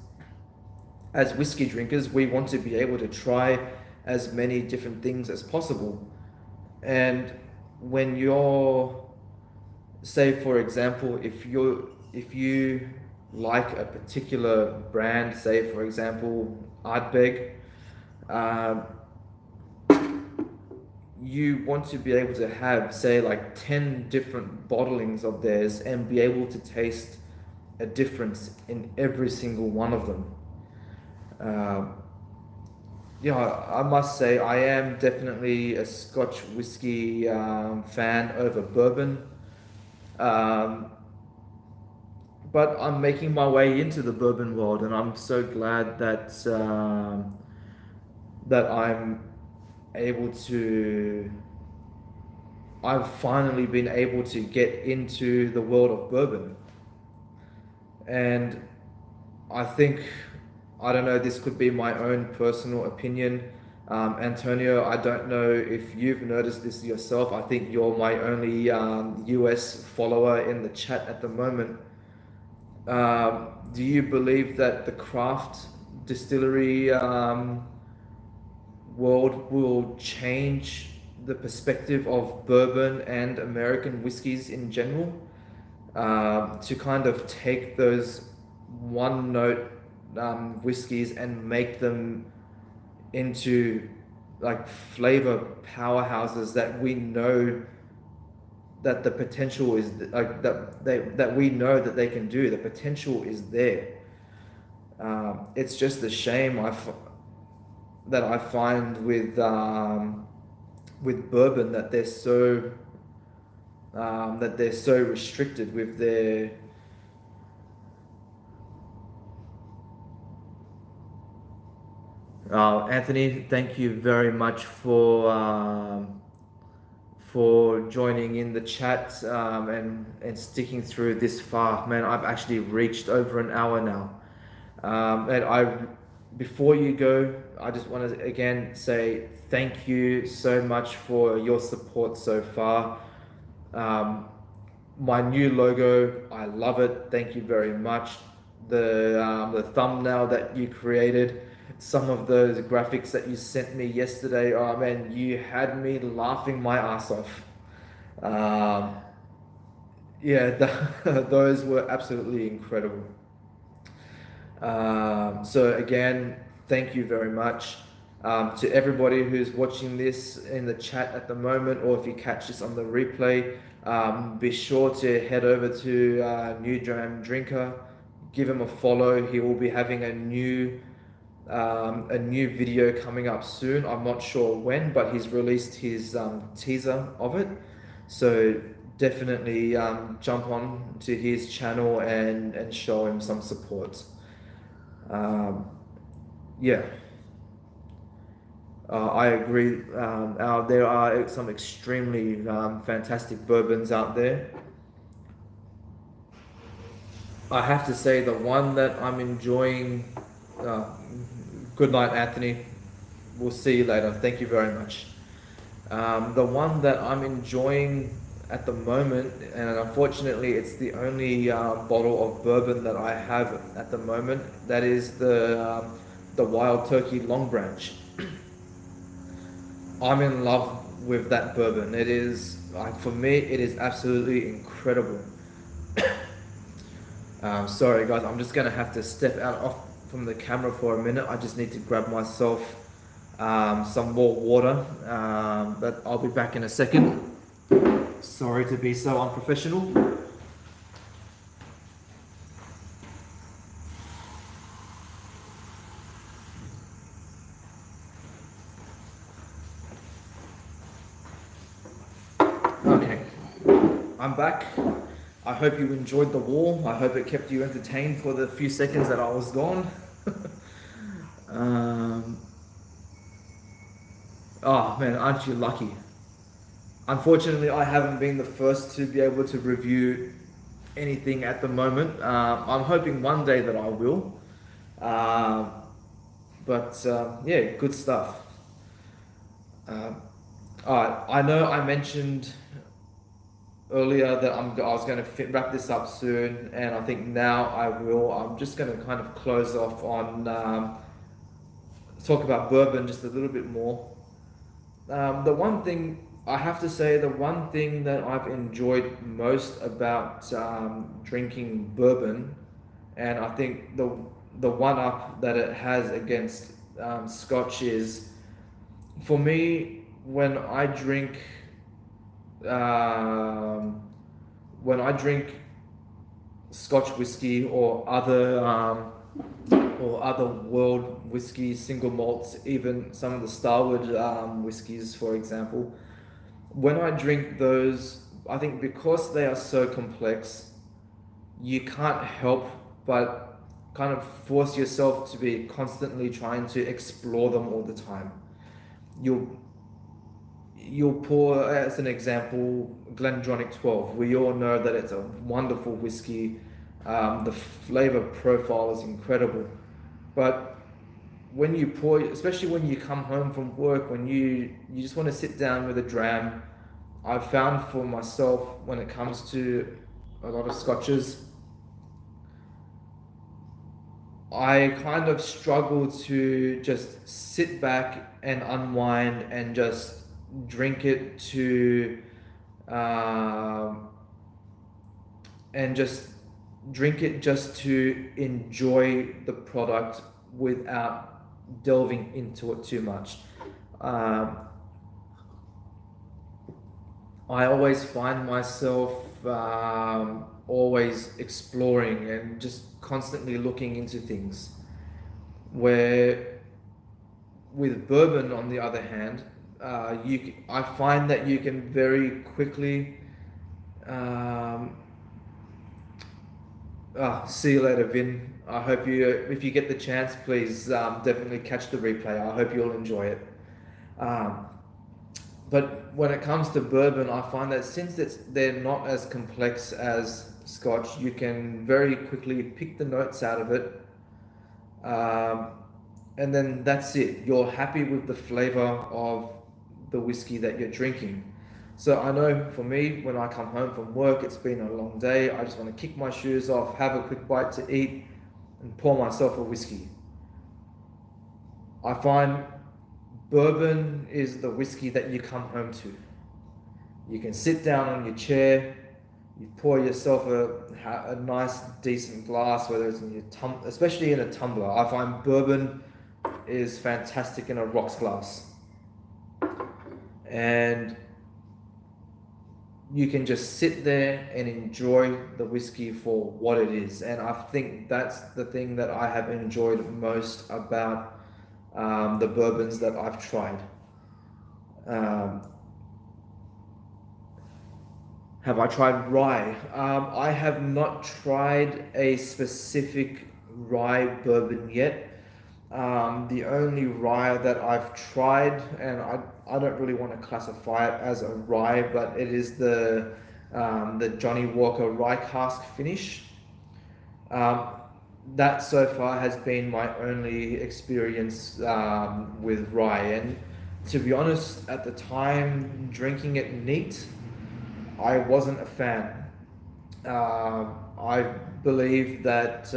as whiskey drinkers, we want to be able to try as many different things as possible. And when you're, say for example, if you like a particular brand, say for example Ardbeg, um, you want to be able to have, say, like 10 different bottlings of theirs and be able to taste a difference in every single one of them. Um, yeah, I must say I am definitely a Scotch whiskey fan over bourbon. Um, but I'm making my way into the bourbon world, and I'm so glad that able to. I've finally been able to get into the world of bourbon, and I think, I don't know, this could be my own personal opinion. Antonio, I don't know if you've noticed this yourself. I think you're my only US follower in the chat at the moment. Do you believe that the craft distillery world will change the perspective of bourbon and American whiskies in general, to kind of take those one note whiskies and make them into like flavor powerhouses that we know that the potential is like that we know that they can do. The potential is there. It's just a shame that I find with bourbon that they're so restricted with Anthony, thank you very much for joining in the chat and sticking through this far. Man, I've actually reached over an hour now. Before you go, I just want to again say thank you so much for your support so far. My new logo, I love it. Thank you very much. The thumbnail that you created, some of those graphics that you sent me yesterday, oh man, you had me laughing my ass off. Yeah, those were absolutely incredible. So again, thank you very much. To everybody who's watching this in the chat at the moment, or if you catch this on the replay, be sure to head over to New Dram Drinker, give him a follow. He will be having a new video coming up soon. I'm not sure when, but he's released his teaser of it. So definitely jump on to his channel and show him some support. Yeah. I agree. There are some extremely fantastic bourbons out there. I have to say the one that I'm enjoying. Good night, Anthony. We'll see you later. Thank you very much. The one that I'm enjoying at the moment, and unfortunately it's the only bottle of bourbon that I have at the moment, that is the Wild Turkey Long Branch. I'm in love with that bourbon. It is, for me, it is absolutely incredible. Sorry guys, I'm just gonna have to step off from the camera for a minute. I just need to grab myself some more water, but I'll be back in a second. Sorry to be so unprofessional. Okay, I'm back. I hope you enjoyed the war. I hope it kept you entertained for the few seconds that I was gone. Oh man, aren't you lucky? Unfortunately, I haven't been the first to be able to review anything at the moment. I'm hoping one day that I will. Yeah, good stuff. I know I mentioned earlier that I was going to wrap this up soon, and I think now I will. I'm just going to kind of close off on talk about bourbon just a little bit more. The one thing I have to say, the one thing that I've enjoyed most about drinking bourbon, and I think the one up that it has against Scotch is, for me, when I drink Scotch whiskey or other world whiskey single malts, even some of the Starward whiskies, for example. When I drink those, I think because they are so complex, you can't help but kind of force yourself to be constantly trying to explore them all the time. You'll pour, as an example, GlenDronach 12. We all know that it's a wonderful whiskey. The flavor profile is incredible. But when you pour, especially when you come home from work, when you just want to sit down with a dram, I've found for myself, when it comes to a lot of scotches, I kind of struggle to just sit back and unwind and just drink it to just to enjoy the product without delving into it too much. I always find myself always exploring and just constantly looking into things, where with bourbon, on the other hand, I find that you can very quickly see you later, Vin. I hope you, if you get the chance, please definitely catch the replay. I hope you'll enjoy it. Um, but when it comes to bourbon, I find that since they're not as complex as Scotch, you can very quickly pick the notes out of it. Um, and then that's it. You're happy with the flavor of the whiskey that you're drinking. So I know for me, when I come home from work, it's been a long day. I just want to kick my shoes off, have a quick bite to eat, and pour myself a whiskey. I find bourbon is the whiskey that you come home to. You can sit down on your chair, you pour yourself a nice, decent glass, whether it's in your especially in a tumbler. I find bourbon is fantastic in a rocks glass. And you can just sit there and enjoy the whiskey for what it is. And I think that's the thing that I have enjoyed most about the bourbons that I've tried. Have I tried rye? I have not tried a specific rye bourbon yet. The only rye that I've tried, and I don't really want to classify it as a rye, but it is the Johnny Walker rye cask finish. That so far has been my only experience with rye, and to be honest, at the time drinking it neat, I wasn't a fan. I believe that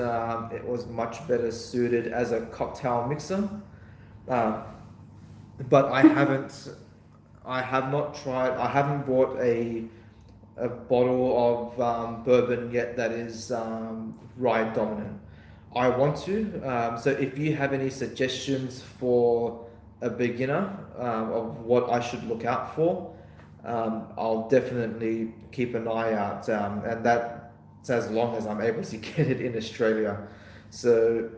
it was much better suited as a cocktail mixer, but I have not tried. I haven't bought a bottle of bourbon yet that is rye dominant. I want to. So if you have any suggestions for a beginner of what I should look out for, I'll definitely keep an eye out, and that's as long as I'm able to get it in Australia. So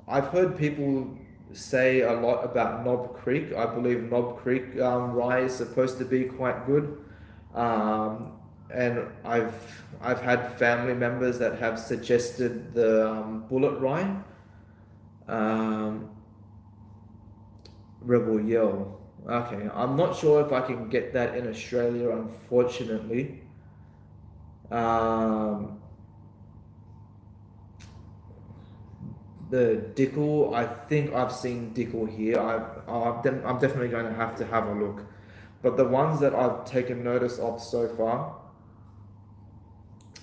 I've heard people say a lot about Knob Creek. I believe Knob Creek rye is supposed to be quite good, and I've had family members that have suggested the Bullet rye, Rebel Yell. Okay, I'm not sure if I can get that in Australia, unfortunately. The Dickel, I think I've seen Dickel here. I'm definitely going to have a look. But the ones that I've taken notice of so far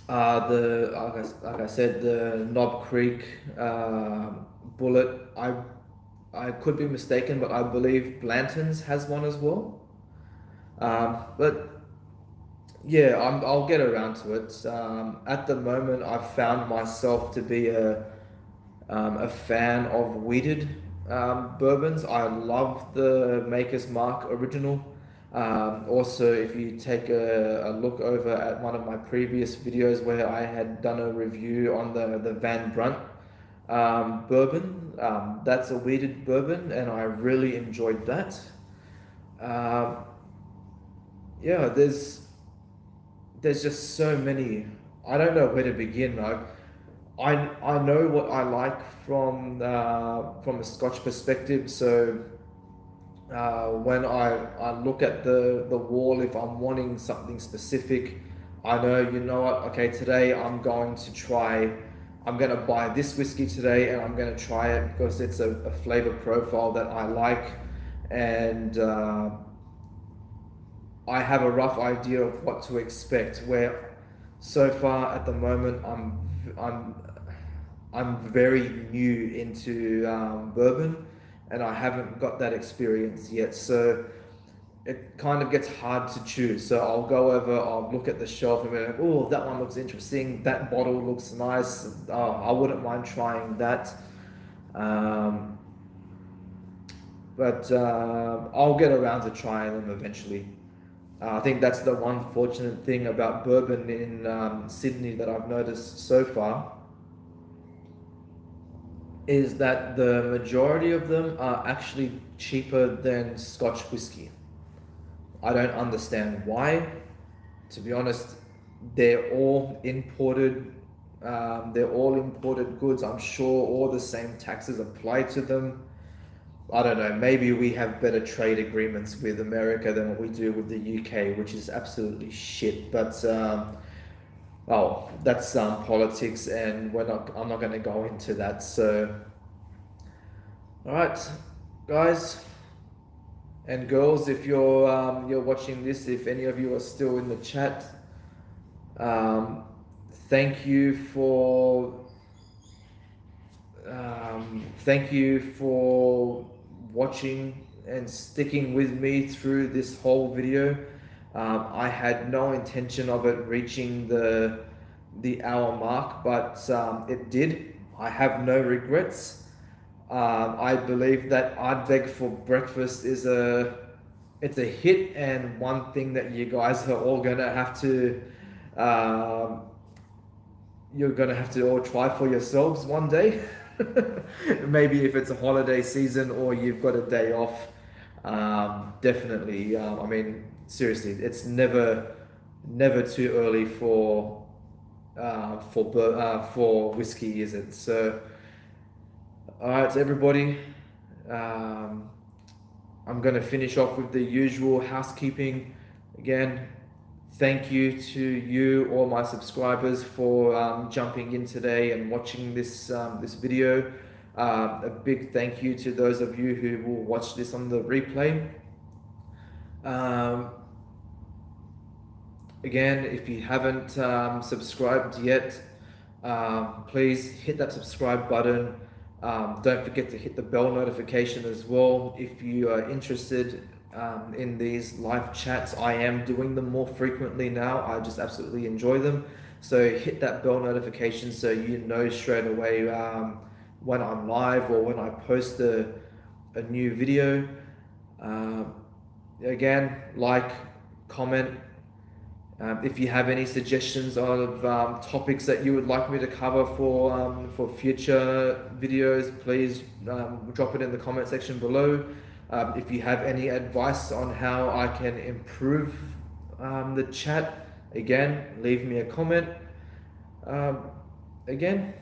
are like I said, the Knob Creek Bullet. I could be mistaken, but I believe Blanton's has one as well. But yeah, I'll get around to it. At the moment, I've found myself to be a fan of wheated bourbons. I love the Maker's Mark original. Also, if you take a look over at one of my previous videos where I had done a review on the Van Brunt bourbon, that's a wheated bourbon, and I really enjoyed that. Yeah, there's just so many. I don't know where to begin. I know what I like from a Scotch perspective. So when I look at the wall, if I'm wanting something specific, I know, you know what, okay, today I'm going to buy this whiskey today, and I'm going to try it because it's a flavor profile that I like, and I have a rough idea of what to expect. Where so far at the moment, I'm very new into bourbon, and I haven't got that experience yet. So it kind of gets hard to choose. So I'll look at the shelf and be like, oh, that one looks interesting. That bottle looks nice. Oh, I wouldn't mind trying that. But I'll get around to trying them eventually. I think that's the one fortunate thing about bourbon in Sydney that I've noticed so far, is that the majority of them are actually cheaper than Scotch whiskey. I don't understand why. To be honest, they're all imported They're all imported goods. I'm sure all the same taxes apply to them. I don't know, maybe we have better trade agreements with America than what we do with the UK, which is absolutely shit. But oh, that's politics, and I'm not going to go into that. So, all right, guys and girls, if you're watching this, if any of you are still in the chat, um, thank you for watching and sticking with me through this whole video. I had no intention of it reaching the hour mark, but it did. I have no regrets. I believe that Ardbeg for breakfast is it's a hit, and one thing that you guys are all gonna have to um, you're gonna have to all try for yourselves one day. Maybe if it's a holiday season or you've got a day off. Definitely. I mean, seriously, it's never too early for whiskey, is it? So, all right, everybody. I'm gonna finish off with the usual housekeeping again. Thank you to you, all my subscribers, for jumping in today and watching this video. A big thank you to those of you who will watch this on the replay. Again, if you haven't subscribed yet, please hit that subscribe button. Don't forget to hit the bell notification as well. If you are interested in these live chats, I am doing them more frequently now. I just absolutely enjoy them. So hit that bell notification so you know straight away when I'm live or when I post a new video. Again, like, comment. If you have any suggestions of topics that you would like me to cover for future videos, please drop it in the comment section below. If you have any advice on how I can improve the chat, again, leave me a comment. Again,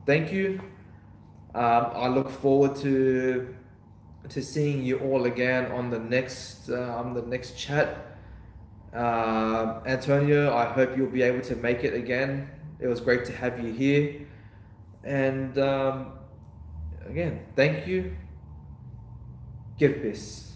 thank you. I look forward to seeing you all again on the next chat. Antonio, I hope you'll be able to make it again. It was great to have you here. And again, thank you. Give peace.